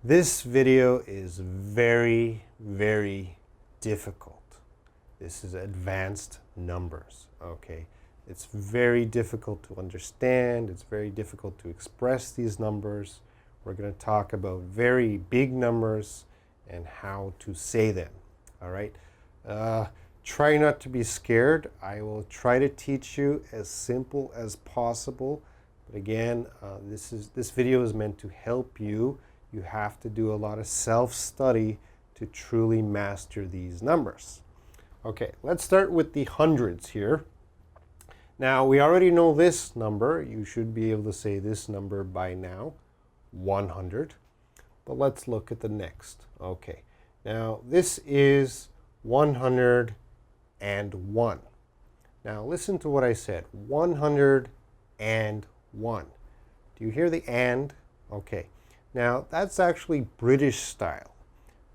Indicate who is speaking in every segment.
Speaker 1: This video is very, very difficult. This is advanced numbers, okay? It's very difficult to understand. It's very difficult to express these numbers. We're going to talk about very big numbers and how to say them, all right? Try not to be scared. I will try to teach you as simple as possible. But again, this video is meant to help you. You have to do a lot of self-study to truly master these numbers. Okay, let's start with the hundreds here. Now, we already know this number. You should be able to say this number by now, 100. But let's look at the next. Okay, now this is 101. Now, listen to what I said, 101. Do you hear the and? Okay. Now, that's actually British style.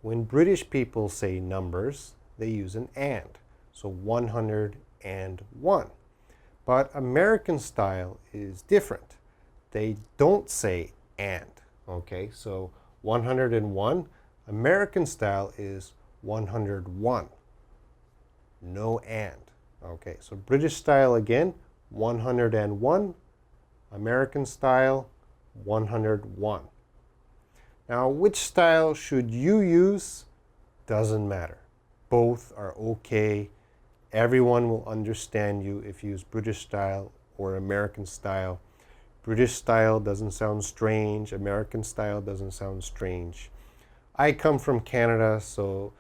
Speaker 1: When British people say numbers, they use an and. So 101. But American style is different. They don't say and. Okay, so 101. American style is 101. No and. Okay, so British style again, 101. American style, 101. Now, which style should you use? Doesn't matter. Both are okay. Everyone will understand you if you use British style or American style. British style doesn't sound strange. American style doesn't sound strange. I come from Canada, so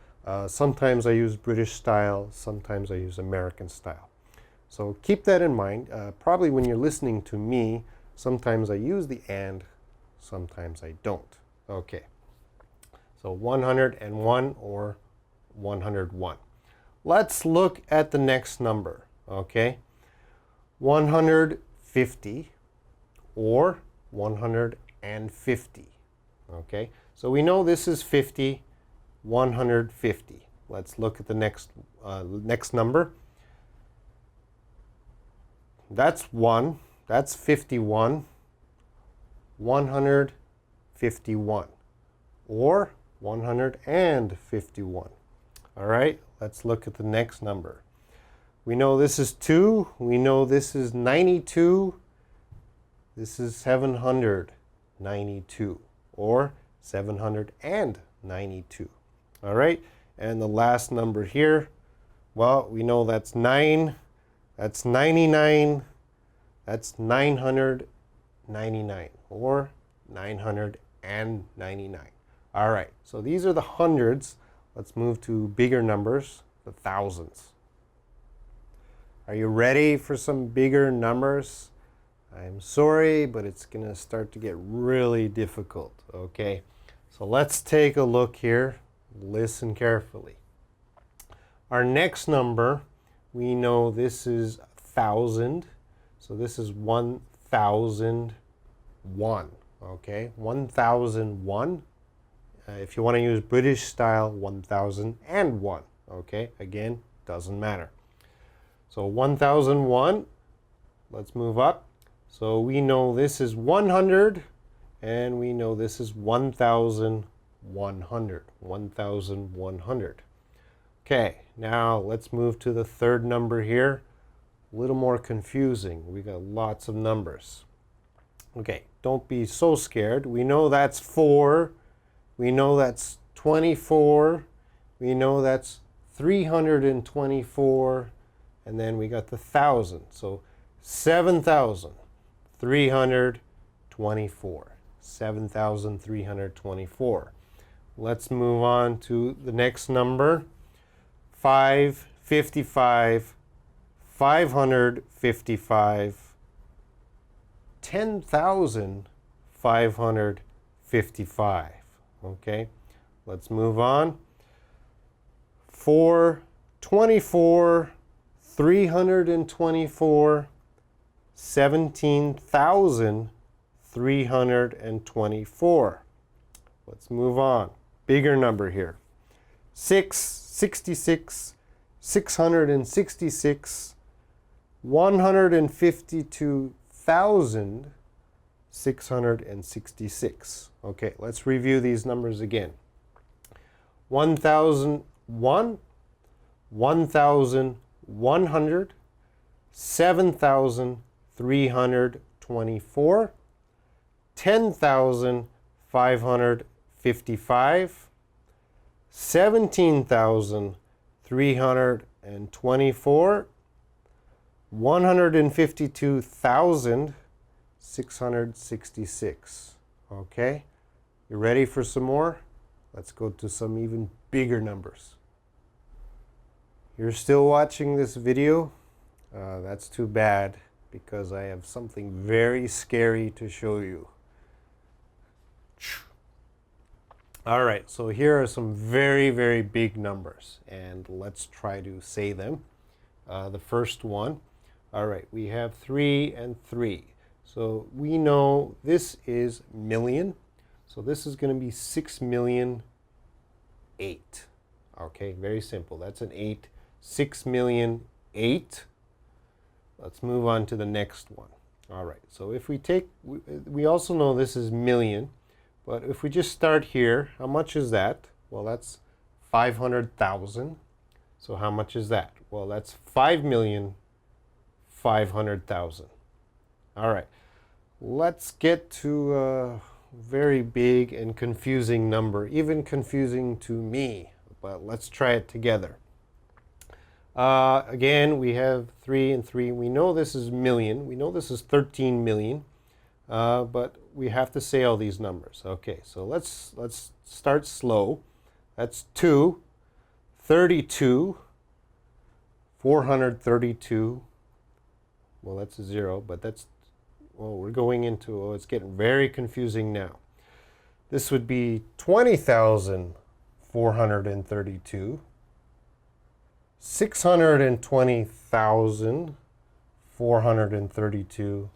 Speaker 1: sometimes I use British style, sometimes I use American style. So keep that in mind. Probably when you're listening to me, sometimes I use the and, sometimes I don't. Okay, so 101 or 101. Let's look at the next number, okay? 150 or 150, okay? So we know this is 50, 150. Let's look at the next number. That's 1, that's 51, 151 or 151. All right, let's look at the next number. We know this is 2. We know this is 92. This is 792 or 792. All right, and the last number here, well, we know that's 9. That's 99. That's 999 or 999. All right, so these are the hundreds. Let's move to bigger numbers, the thousands. Are you ready for some bigger numbers? I'm sorry, but it's going to start to get really difficult, okay? So let's take a look here. Listen carefully. Our next number, we know this is 1,000. So this is 1001, okay? 1001. If you want to use British style, 1001, okay? Again, doesn't matter. So 1001, let's move up. So we know this is 100, and we know this is 1100, 1100. Okay, now let's move to the third number here. A little more confusing. We got lots of numbers. Okay, don't be so scared. We know that's 4. We know that's 24. We know that's 324. And then we got the 1,000. So 7,324. 7,324. Let's move on to the next number. 555. 555, 10,555. Okay, let's move on. 424, 324, 17,324. Let's move on. Bigger number here. 666, 666, 152,000, 666. Okay, let's review these numbers again. 1,001, 1,100, 7,324, 10,555, 17,324, 152,666. Okay, you ready for some more? Let's go to some even bigger numbers. You're still watching this video? That's too bad, because I have something very scary to show you. All right, so here are some very, very big numbers, and let's try to say them. The first one, all right, we have 3 and 3. So we know this is million. So this is going to be 6,000,008. Okay, very simple. That's an 8. 6,000,008. Let's move on to the next one. All right, so if we take, we also know this is million, but if we just start here, how much is that? Well, that's 500,000. So how much is that? Well, that's 5,500,000. All right, let's get to a very big and confusing number, even confusing to me, but let's try it together. Again, we have 3 and 3. We know this is million. We know this is 13 million, but we have to say all these numbers. Okay, so let's start slow. That's 2, 32, 432. Well, that's a 0, but that's, well, we're going into, oh, it's getting very confusing now. This would be 20,432. 620,432,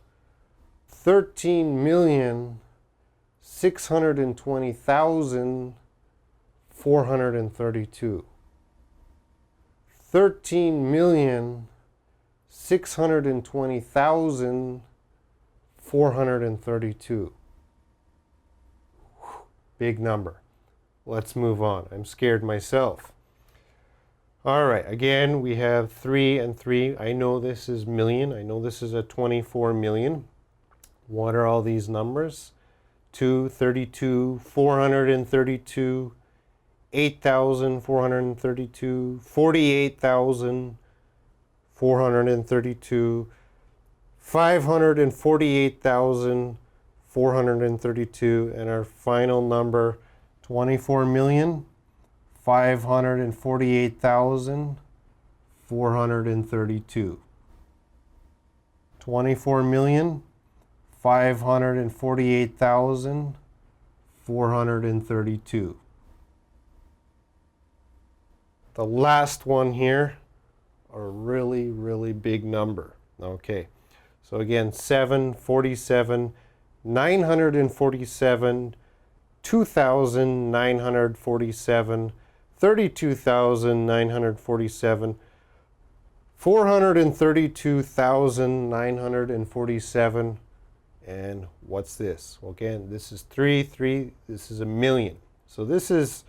Speaker 1: 13,620,432, 13,620,432. Big number. Let's move on. I'm scared myself. All right, again, we have 3 and 3. I know this is million. I know this is a 24 million. What are all these numbers? 2, 32, 432, 8,432, 48,432, 548,432, and our final number, 24,548,432. 24,548,432. The last one here, a really, really big number. Okay, so again, 747, 947, 2,947, 32,947, 432,947, and what's this? Well, again, this is 3, 3, this is a million. So this is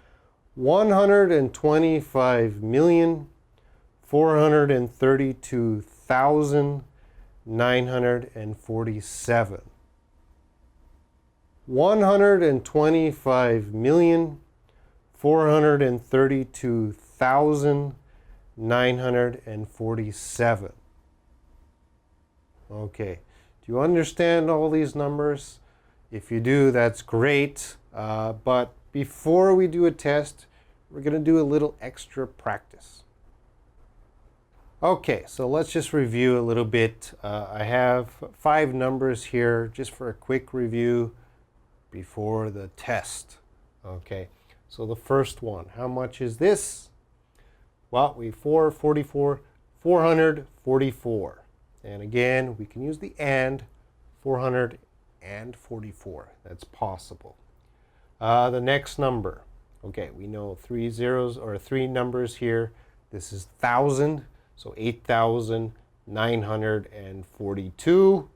Speaker 1: 125,432,947. 125,432,947. Okay, do you understand all these numbers? If you do, that's great. But before we do a test, we're going to do a little extra practice. Okay, so let's just review a little bit. I have 5 numbers here just for a quick review before the test. Okay, so the first one, how much is this? Well, we 444, 444. And again, we can use the and, 444. That's possible. The next number, okay, we know 3 zeros or 3 numbers here. This is 1,000, so 8,942.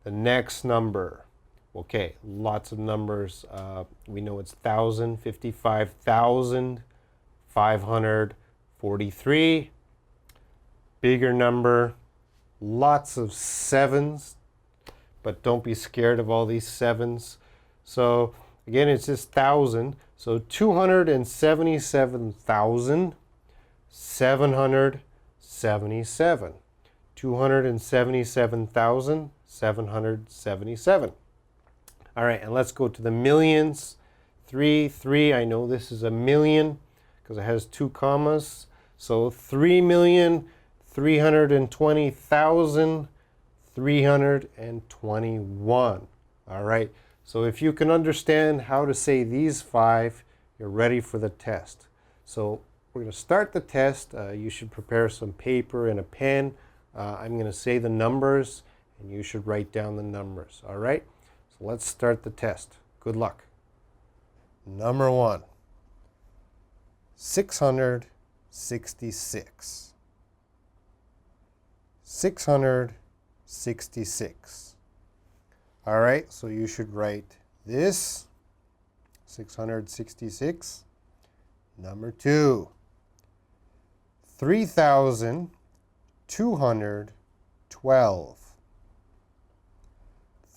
Speaker 1: The next number, Okay, lots of numbers. We know it's 1,000, 55,543. Bigger number, lots of sevens, but don't be scared of all these sevens. So again, it's just 1,000. So 277,777. 277,777. All right, and let's go to the millions. 3, I know this is a million because it has 2 commas. So 3,320,321. All right, so if you can understand how to say these 5, you're ready for the test. So we're going to start the test. You should prepare some paper and a pen. I'm going to say the numbers, and you should write down the numbers. All right? So let's start the test. Good luck. Number 1, 666. 666. All right, so you should write this, 666. Number 2, 3,212.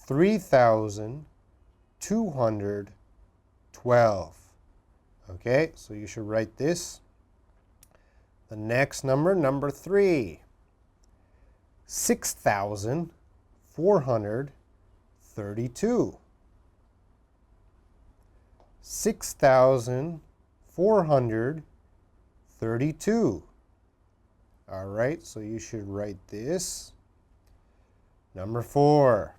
Speaker 1: 3,212. Okay, so you should write this. The next number, number 3, 6,432. 6,432. All right, so you should write this. Number 4,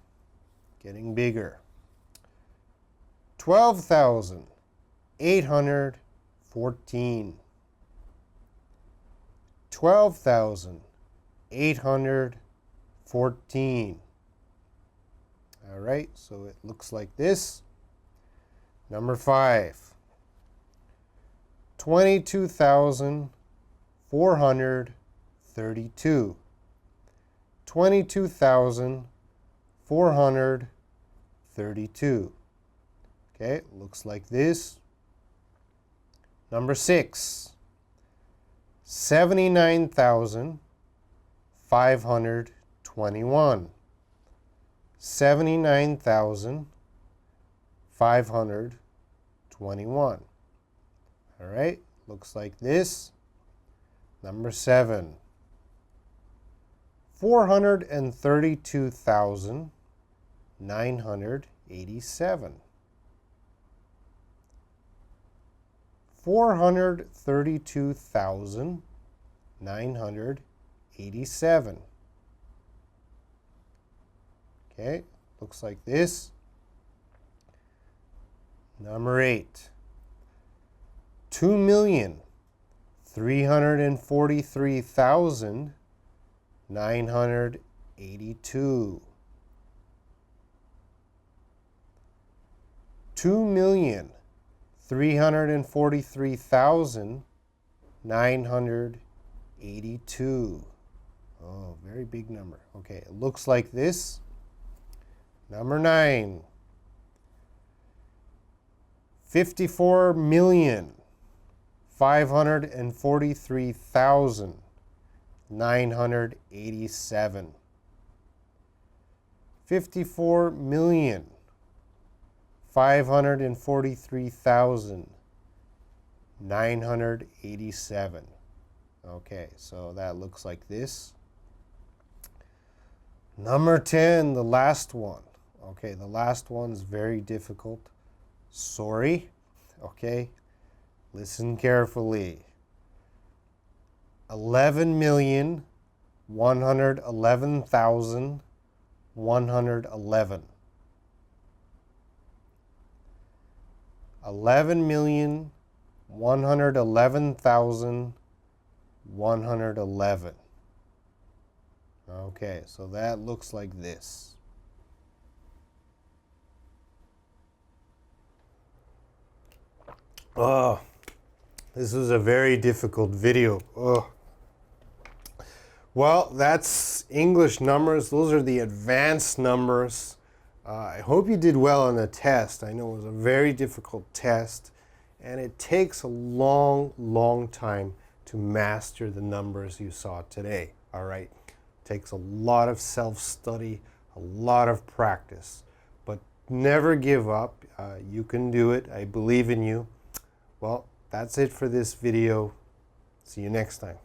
Speaker 1: getting bigger. 12,814. 12,814. All right, so it looks like this. Number 5, 22,432. 22,432. Okay, looks like this. Number 6, 79,521. 79,521. All right, looks like this. Number 7, 432,987. 432,987. Okay, looks like this. Number 8, 2,343,982. 2,343,982. Oh, very big number. Okay, it looks like this. Number 9, 54,543,987. 54,543,987. Okay, so that looks like this. Number 10, the last one. Okay, the last one's very difficult. Sorry. Okay, listen carefully. 11,111,111. 11,111,111. Okay, so that looks like this. Oh, this is a very difficult video. Oh. Well, that's English numbers. Those are the advanced numbers. I hope you did well on the test. I know it was a very difficult test, and it takes a long time to master the numbers you saw today. All right, it takes a lot of self-study, a lot of practice, but never give up. You can do it. I believe in you. Well, that's it for this video. See you next time.